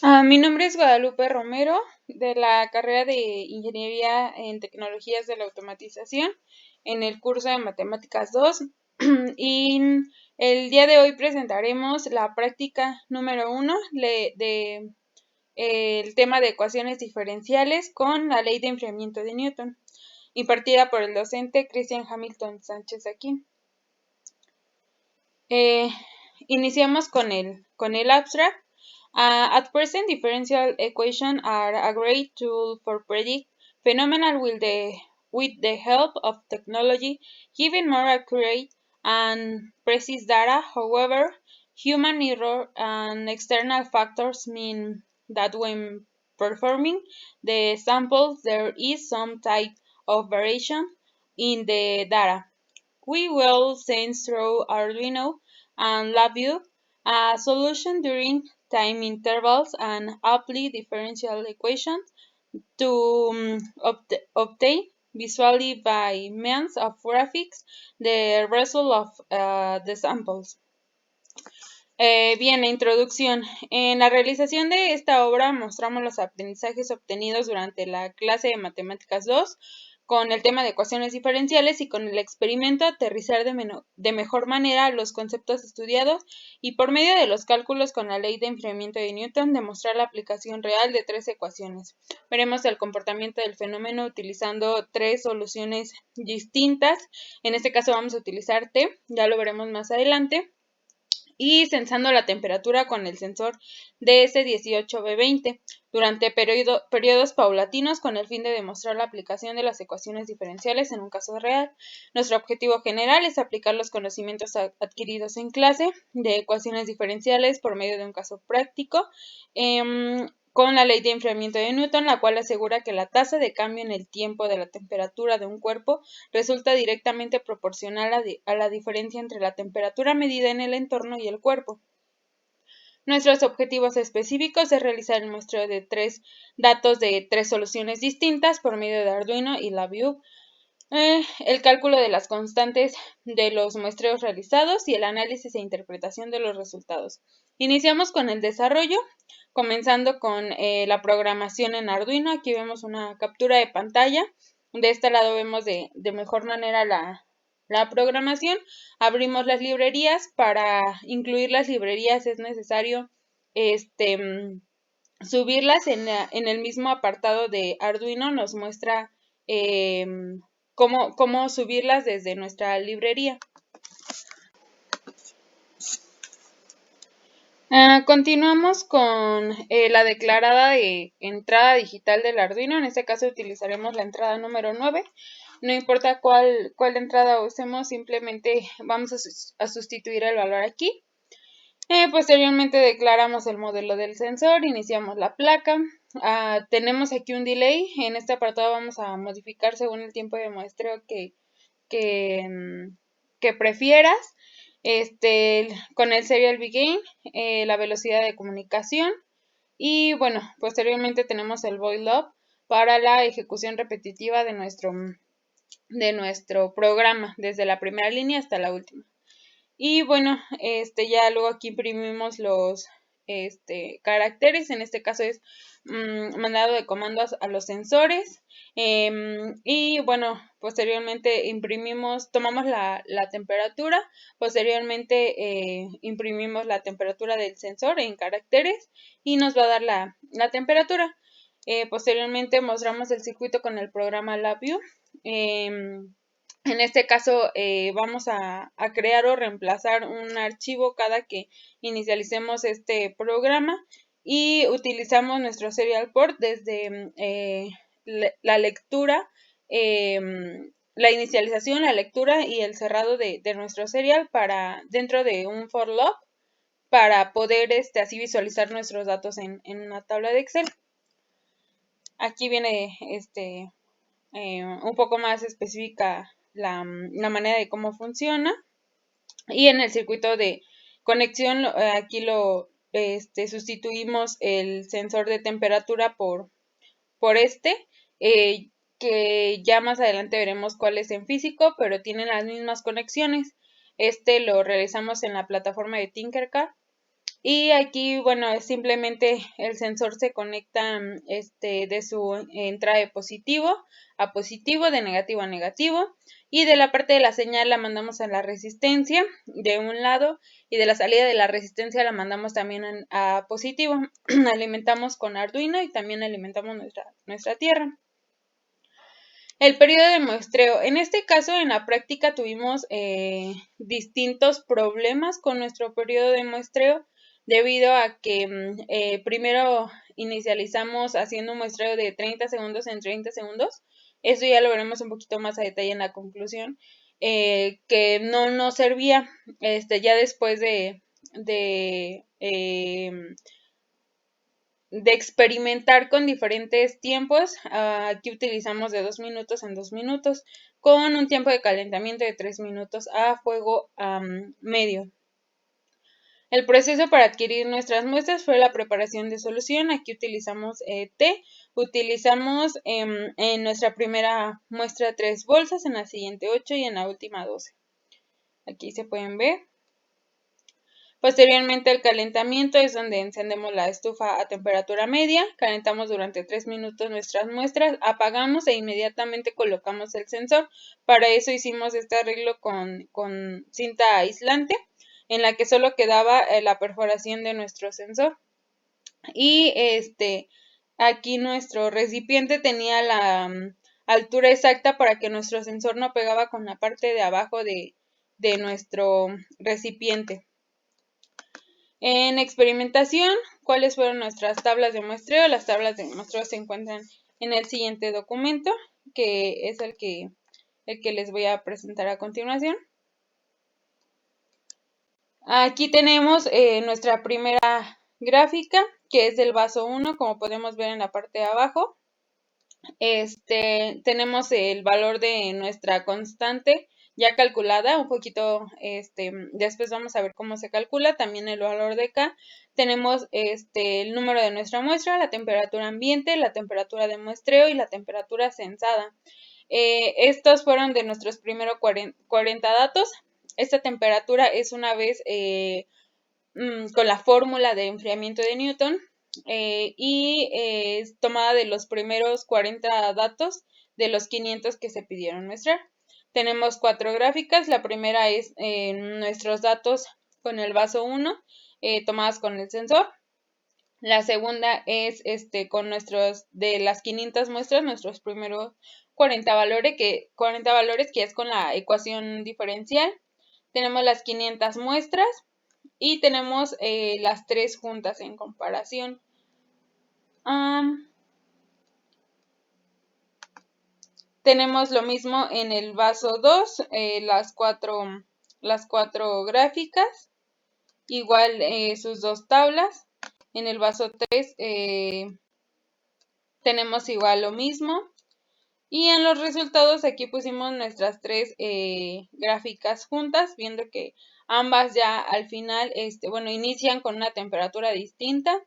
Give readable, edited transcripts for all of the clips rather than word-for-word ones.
Mi nombre es Guadalupe Romero, de la carrera de Ingeniería en Tecnologías de la Automatización, en el curso de Matemáticas 2. Y el día de hoy presentaremos la práctica número 1 el tema de ecuaciones diferenciales con la ley de enfriamiento de Newton, impartida por el docente Christian Hamilton Sánchez aquí. Iniciamos con el abstract. At present, differential equations are a great tool for predict phenomena with the help of technology, giving more accurate and precise data. However, human error and external factors mean that when performing the samples, there is some type of variation in the data. We will send through Arduino and LabVIEW a solution during time intervals and apply differential equations to obtain visually by means of graphics the result of the samples. Bien, introducción. En la realización de esta obra mostramos los aprendizajes obtenidos durante la clase de Matemáticas 2 con el tema de ecuaciones diferenciales y con el experimento aterrizar de mejor manera los conceptos estudiados y por medio de los cálculos con la ley de enfriamiento de Newton demostrar la aplicación real de 3 ecuaciones. Veremos el comportamiento del fenómeno utilizando 3 soluciones distintas. En este caso vamos a utilizar T, ya lo veremos más adelante. Y sensando la temperatura con el sensor DS18B20 durante periodos paulatinos con el fin de demostrar la aplicación de las ecuaciones diferenciales en un caso real. Nuestro objetivo general es aplicar los conocimientos adquiridos en clase de ecuaciones diferenciales por medio de un caso práctico con la ley de enfriamiento de Newton, la cual asegura que la tasa de cambio en el tiempo de la temperatura de un cuerpo resulta directamente proporcional a la diferencia entre la temperatura medida en el entorno y el cuerpo. Nuestros objetivos específicos es realizar el muestreo de 3 datos de 3 soluciones distintas por medio de Arduino y LabVIEW, el cálculo de las constantes de los muestreos realizados y el análisis e interpretación de los resultados. Iniciamos con el desarrollo, comenzando con la programación en Arduino. Aquí vemos una captura de pantalla. De este lado vemos de mejor manera la programación. Abrimos las librerías. Para incluir las librerías es necesario subirlas en el mismo apartado de Arduino. Nos muestra cómo subirlas desde nuestra librería. Continuamos con la declarada de entrada digital del Arduino. En este caso utilizaremos la entrada número 9. No importa cuál entrada usemos, simplemente vamos a sustituir el valor aquí. Posteriormente declaramos el modelo del sensor, iniciamos la placa. Tenemos aquí un delay. En este apartado vamos a modificar según el tiempo de muestreo que prefieras. Con el serial begin, la velocidad de comunicación y bueno, posteriormente tenemos el void loop para la ejecución repetitiva de nuestro programa desde la primera línea hasta la última. Y bueno, ya luego aquí imprimimos los caracteres. En este caso es mandado de comandos a los sensores. Y bueno, posteriormente tomamos la temperatura. Posteriormente imprimimos la temperatura del sensor en caracteres y nos va a dar la temperatura. Posteriormente mostramos el circuito con el programa LabVIEW. En este caso vamos a crear o reemplazar un archivo cada que inicialicemos este programa y utilizamos nuestro serial port desde la lectura, la inicialización, la lectura y el cerrado de nuestro serial dentro de un for loop para poder así visualizar nuestros datos en una tabla de Excel. Aquí viene un poco más específica la manera de cómo funciona. Y en el circuito de conexión, aquí sustituimos el sensor de temperatura por que ya más adelante veremos cuál es en físico, pero tienen las mismas conexiones. Lo realizamos en la plataforma de Tinkercad. Y aquí, bueno, simplemente el sensor se conecta de su entrada de positivo a positivo, de negativo a negativo, y de la parte de la señal la mandamos a la resistencia de un lado, y de la salida de la resistencia la mandamos también a positivo. Alimentamos con Arduino y también alimentamos nuestra tierra. El periodo de muestreo. En este caso, en la práctica tuvimos distintos problemas con nuestro periodo de muestreo, debido a que primero inicializamos haciendo un muestreo de 30 segundos en 30 segundos. Esto ya lo veremos un poquito más a detalle en la conclusión, que no nos servía. Ya después de experimentar con diferentes tiempos. Aquí utilizamos de 2 minutos en 2 minutos, con un tiempo de calentamiento de 3 minutos a fuego medio. El proceso para adquirir nuestras muestras fue la preparación de solución. Aquí utilizamos té. Utilizamos en nuestra primera muestra 3 bolsas, en la siguiente 8 y en la última 12. Aquí se pueden ver. Posteriormente el calentamiento es donde encendemos la estufa a temperatura media, calentamos durante 3 minutos nuestras muestras, apagamos e inmediatamente colocamos el sensor. Para eso hicimos este arreglo con cinta aislante, en la que solo quedaba la perforación de nuestro sensor. Y aquí nuestro recipiente tenía la altura exacta para que nuestro sensor no pegaba con la parte de abajo de nuestro recipiente. En experimentación, ¿cuáles fueron nuestras tablas de muestreo? Las tablas de muestreo se encuentran en el siguiente documento, que es el que les voy a presentar a continuación. Aquí tenemos nuestra primera gráfica, que es del vaso 1, como podemos ver en la parte de abajo. Tenemos el valor de nuestra constante ya calculada, un poquito, después vamos a ver cómo se calcula, también el valor de K. Tenemos el número de nuestra muestra, la temperatura ambiente, la temperatura de muestreo y la temperatura censada. Estos fueron de nuestros primeros 40 datos. Esta temperatura es una vez con la fórmula de enfriamiento de Newton, y es tomada de los primeros 40 datos de los 500 que se pidieron muestrar. Tenemos 4 gráficas. La primera es nuestros datos con el vaso 1, tomadas con el sensor. La segunda es con de las 500 muestras, nuestros primeros 40 valores, que es con la ecuación diferencial. Tenemos las 500 muestras. Y tenemos las 3 juntas en comparación. Tenemos lo mismo en el vaso 2, las cuatro gráficas, igual sus 2 tablas. En el vaso 3 tenemos igual lo mismo. Y en los resultados aquí pusimos nuestras 3 gráficas juntas, viendo que ambas ya al final, inician con una temperatura distinta,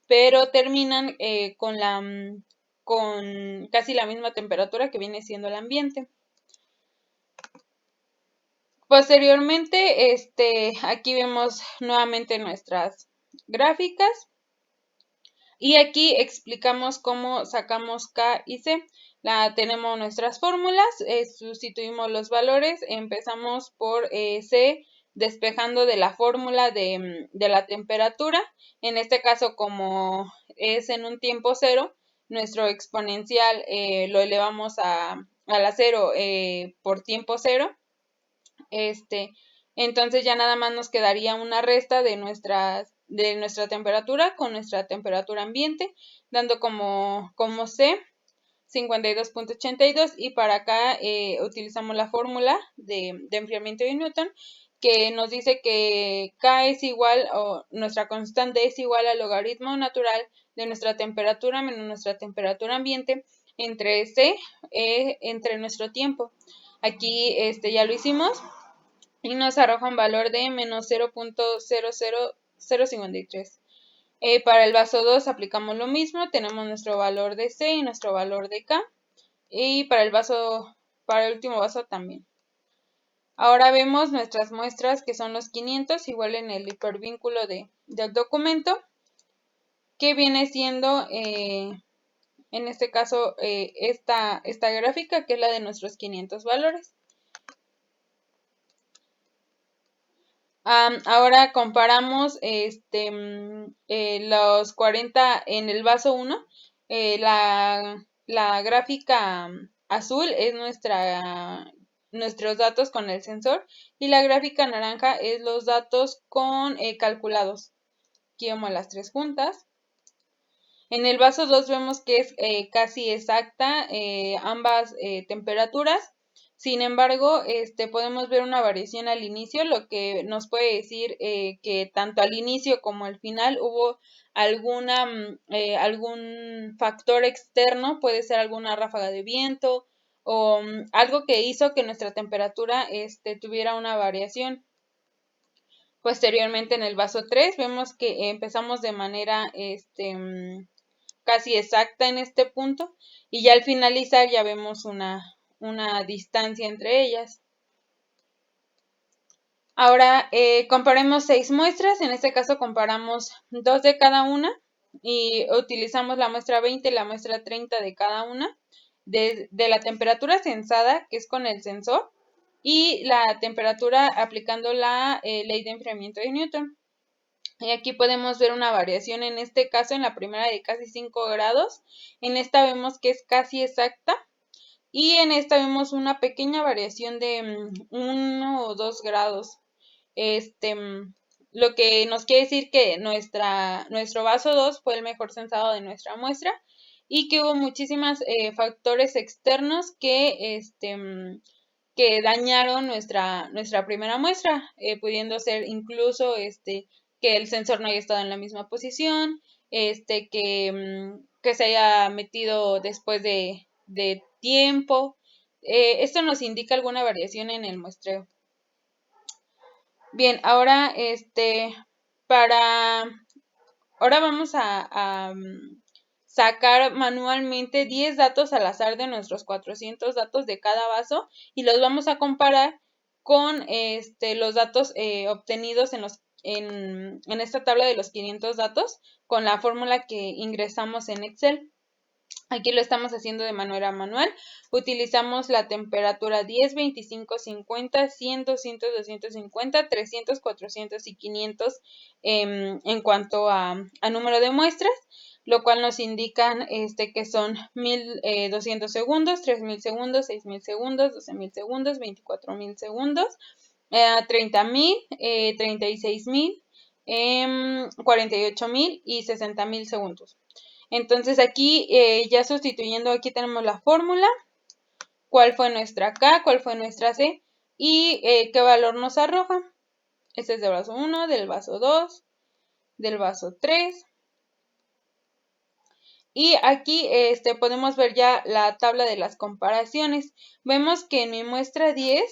pero terminan con casi la misma temperatura que viene siendo el ambiente. Posteriormente, aquí vemos nuevamente nuestras gráficas. Y aquí explicamos cómo sacamos K y C. Tenemos nuestras fórmulas, sustituimos los valores, empezamos por C, despejando de la fórmula de la temperatura. En este caso, como es en un tiempo cero, nuestro exponencial lo elevamos a la cero por tiempo cero. Entonces ya nada más nos quedaría una resta de nuestra temperatura con nuestra temperatura ambiente, dando como C 52.82, y para acá utilizamos la fórmula de enfriamiento de Newton, que nos dice que K es igual, o nuestra constante es igual al logaritmo natural de nuestra temperatura menos nuestra temperatura ambiente entre C entre nuestro tiempo. Aquí ya lo hicimos y nos arroja un valor de menos 0.00053. Para el vaso 2 aplicamos lo mismo, tenemos nuestro valor de C y nuestro valor de K, y para el último vaso también. Ahora vemos nuestras muestras que son los 500, igual en el hipervínculo del documento, que viene siendo, en este caso, esta gráfica, que es la de nuestros 500 valores. Ahora comparamos los 40 en el vaso 1. La gráfica azul es nuestros datos con el sensor y la gráfica naranja es los datos con calculados. Aquí vemos las tres juntas. En el vaso 2 vemos que es casi exacta ambas temperaturas. Sin embargo, podemos ver una variación al inicio, lo que nos puede decir que tanto al inicio como al final hubo algún factor externo, puede ser alguna ráfaga de viento o algo que hizo que nuestra temperatura tuviera una variación. Posteriormente en el vaso 3 vemos que empezamos de manera casi exacta en este punto y ya al finalizar ya vemos una distancia entre ellas. Ahora comparemos 6 muestras, en este caso comparamos 2 de cada una y utilizamos la muestra 20 y la muestra 30 de cada una de la temperatura sensada, que es con el sensor, y la temperatura aplicando la ley de enfriamiento de Newton. Y aquí podemos ver una variación, en este caso en la primera de casi 5 grados, en esta vemos que es casi exacta y en esta vemos una pequeña variación de 1 o 2 grados. Lo que nos quiere decir que nuestro vaso 2 fue el mejor sensado de nuestra muestra y que hubo muchísimos factores externos que dañaron nuestra primera muestra, pudiendo ser incluso que el sensor no haya estado en la misma posición, que se haya metido después de tiempo. Esto nos indica alguna variación en el muestreo. Bien, ahora ahora vamos a sacar manualmente 10 datos al azar de nuestros 400 datos de cada vaso y los vamos a comparar con los datos obtenidos en esta tabla de los 500 datos con la fórmula que ingresamos en Excel. Aquí lo estamos haciendo de manera manual. Utilizamos la temperatura 10, 25, 50, 100, 200, 250, 300, 400 y 500 en cuanto a número de muestras, lo cual nos indican que son 1200 segundos, 3000 segundos, 6000 segundos, 12000 segundos, 24000 segundos, 30000, 36000, 48000 y 60000 segundos. Entonces aquí ya sustituyendo, aquí tenemos la fórmula, cuál fue nuestra K, cuál fue nuestra C y qué valor nos arroja. Este es del vaso 1, del vaso 2, del vaso 3. Y aquí podemos ver ya la tabla de las comparaciones. Vemos que en mi muestra 10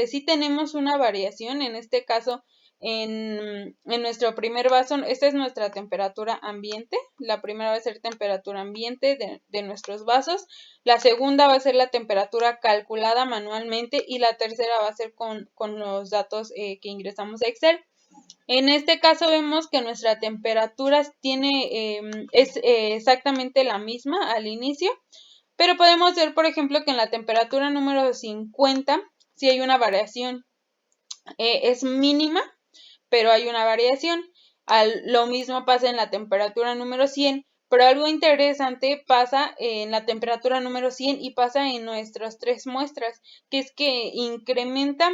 sí tenemos una variación, en este caso en nuestro primer vaso, esta es nuestra temperatura ambiente, la primera va a ser temperatura ambiente de nuestros vasos, la segunda va a ser la temperatura calculada manualmente y la tercera va a ser con los datos que ingresamos a Excel. En este caso vemos que nuestra temperatura es exactamente la misma al inicio, pero podemos ver, por ejemplo, que en la temperatura número 50 sí hay una variación. Es mínima, pero hay una variación. Lo mismo pasa en la temperatura número 100, pero algo interesante pasa en la temperatura número 100 y pasa en nuestras tres muestras, que es que incrementa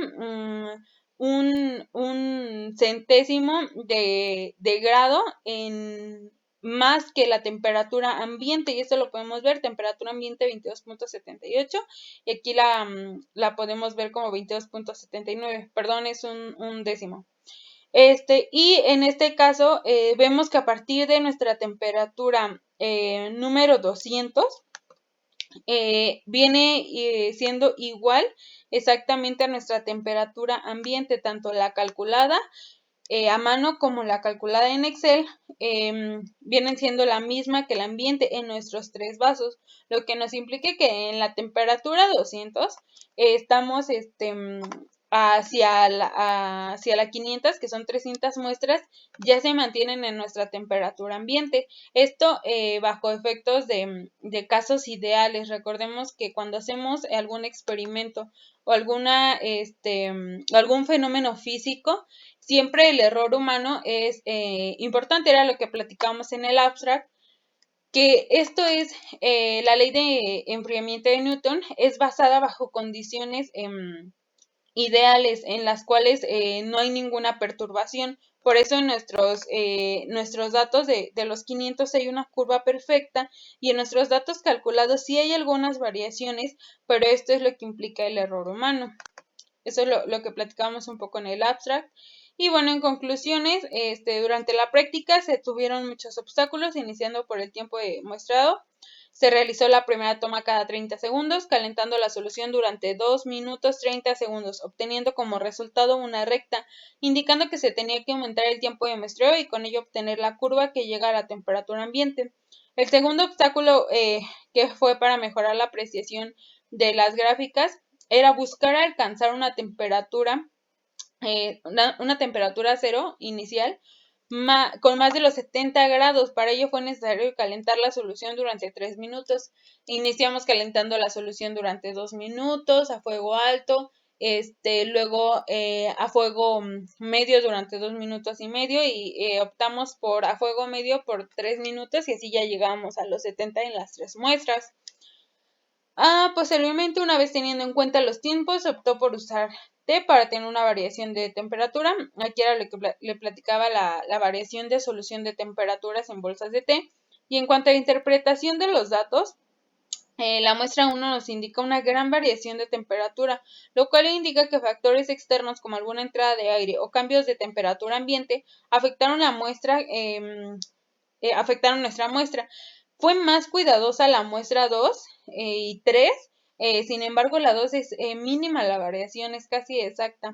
un centésimo de grado en más que la temperatura ambiente, y esto lo podemos ver, temperatura ambiente 22.78 y aquí la podemos ver como 22.79, perdón, es un décimo. Y en este caso vemos que a partir de nuestra temperatura número 200 viene siendo igual exactamente a nuestra temperatura ambiente, tanto la calculada a mano como la calculada en Excel vienen siendo la misma que el ambiente en nuestros tres vasos, lo que nos implica que en la temperatura 200 estamos hacia la 500, que son 300 muestras, ya se mantienen en nuestra temperatura ambiente. Esto bajo efectos de casos ideales. Recordemos que cuando hacemos algún experimento o algún fenómeno físico, siempre el error humano es importante. Era lo que platicamos en el abstract, que esto es la ley de enfriamiento de Newton, es basada bajo condiciones ideales en las cuales no hay ninguna perturbación. Por eso en nuestros datos de los 500 hay una curva perfecta, y en nuestros datos calculados sí hay algunas variaciones, pero esto es lo que implica el error humano. Eso es lo que platicamos un poco en el abstract. Y bueno, en conclusiones, durante la práctica se tuvieron muchos obstáculos, iniciando por el tiempo de muestrado. Se realizó la primera toma cada 30 segundos, calentando la solución durante 2 minutos 30 segundos, obteniendo como resultado una recta, indicando que se tenía que aumentar el tiempo de muestreo y con ello obtener la curva que llega a la temperatura ambiente. El segundo obstáculo, que fue para mejorar la apreciación de las gráficas, era buscar alcanzar una temperatura cero inicial con más de los 70 grados. Para ello fue necesario calentar la solución durante 3 minutos. Iniciamos calentando la solución durante 2 minutos a fuego alto, luego a fuego medio durante 2 minutos y medio, y optamos por a fuego medio por 3 minutos, y así ya llegamos a los 70 en las 3 muestras. Posteriormente, una vez teniendo en cuenta los tiempos, se optó por usar té para tener una variación de temperatura. Aquí era lo que le platicaba, la variación de solución de temperaturas en bolsas de té. Y en cuanto a la interpretación de los datos, la muestra 1 nos indica una gran variación de temperatura, lo cual indica que factores externos como alguna entrada de aire o cambios de temperatura ambiente afectaron afectaron nuestra muestra. Fue más cuidadosa la muestra 2 y 3, sin embargo la 2 es mínima, la variación es casi exacta.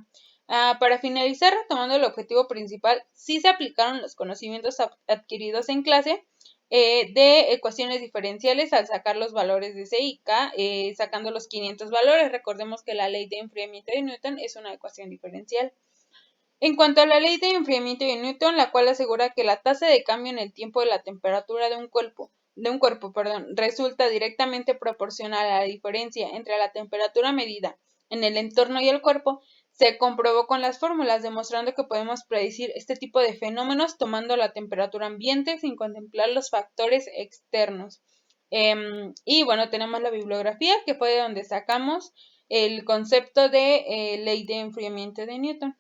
Para finalizar, retomando el objetivo principal, sí se aplicaron los conocimientos adquiridos en clase de ecuaciones diferenciales al sacar los valores de C y K, sacando los 500 valores. Recordemos que la ley de enfriamiento de Newton es una ecuación diferencial. En cuanto a la ley de enfriamiento de Newton, la cual asegura que la tasa de cambio en el tiempo de la temperatura de un cuerpo, resulta directamente proporcional a la diferencia entre la temperatura medida en el entorno y el cuerpo, se comprobó con las fórmulas, demostrando que podemos predecir este tipo de fenómenos tomando la temperatura ambiente sin contemplar los factores externos. Y bueno, tenemos la bibliografía, que fue de donde sacamos el concepto de ley de enfriamiento de Newton.